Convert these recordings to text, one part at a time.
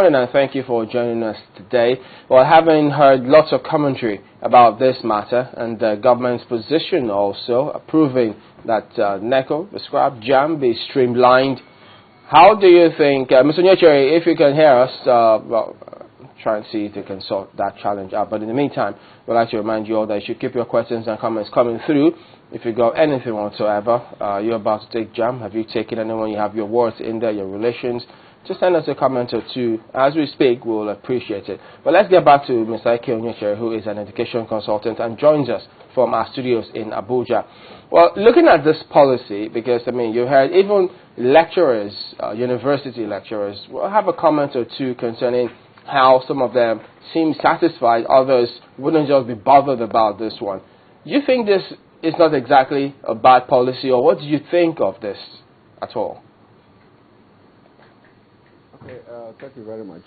Morning, and thank you for joining us today. Well, having heard lots of commentary about this matter and the government's position also approving that NECO, the scrap Jamb, be streamlined, how do you think, Mr. Onyechere, if you can hear us, try and see if you can sort that challenge out. But in the meantime, we'd like to remind you all that you should keep your questions and comments coming through. If you got anything whatsoever, you're about to take Jamb. Have you taken anyone? You have your words in there, your relations. Just send us a comment or two. As we speak, we'll appreciate it. But let's get back to Mr. Ike Onyechere, who is an education consultant and joins us from our studios in Abuja. Well, looking at this policy, because, I mean, you heard even lecturers, university lecturers, will have a comment or two concerning how some of them seem satisfied, others wouldn't just be bothered about this one. Do you think this is not exactly a bad policy, or what do you think of this at all? Okay, thank you very much.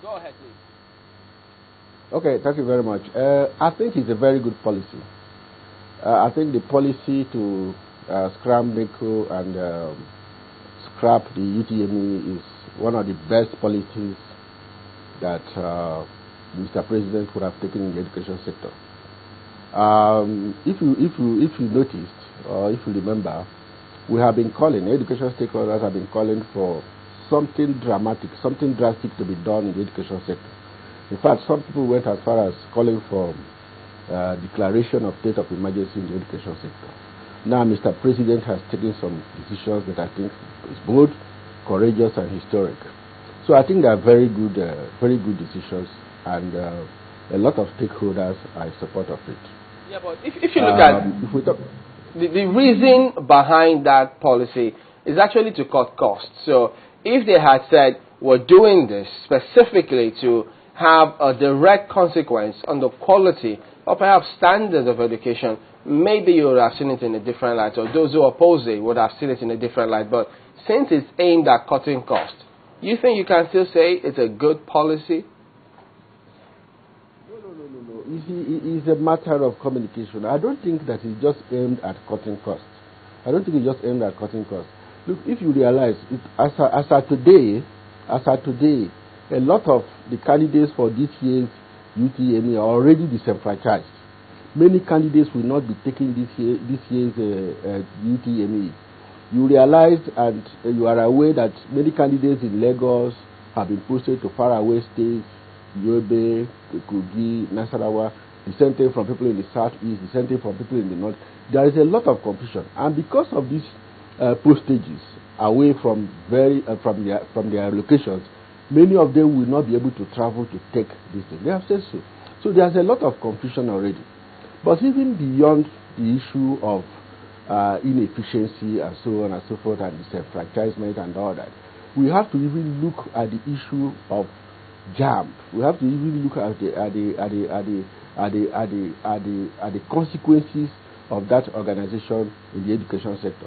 Go ahead, please. Okay, thank you very much. I think it's a very good policy. I think the policy to scrap NECO and scrap the UTME is one of the best policies that Mr. President could have taken in the education sector. If you noticed, or if you remember, we have been calling, education stakeholders have been calling for something dramatic, something drastic to be done in the education sector. In fact, some people went as far as calling for declaration of state of emergency in the education sector. Now, Mr. President has taken some decisions that I think is bold, courageous, and historic. So I think they are very good decisions, and a lot of stakeholders are in support of it. Yeah, but if you look at the reason behind that policy is actually to cut costs. So if they had said, we're doing this specifically to have a direct consequence on the quality or perhaps standards of education, maybe you would have seen it in a different light, or those who oppose it would have seen it in a different light. But since it's aimed at cutting costs, you think you can still say it's a good policy? No. It's a matter of communication. I don't think that it's just aimed at cutting costs. Look, if you realize, as of today, a lot of the candidates for this year's UTME are already disenfranchised. Many candidates will not be taking this year's UTME. You realize and you are aware that many candidates in Lagos have been posted to faraway states, Yobe, Kogi, Nasarawa, dissenting from people in the southeast, dissenting from people in the north. There is a lot of confusion, and because of these postages away from their locations, many of them will not be able to travel to take this thing. They have said so. So there's a lot of confusion already. But even beyond the issue of inefficiency and so on and so forth, and disenfranchisement and all that, we have to even look at the issue of Jamb. We have to even look at the consequences of that organization in the education sector.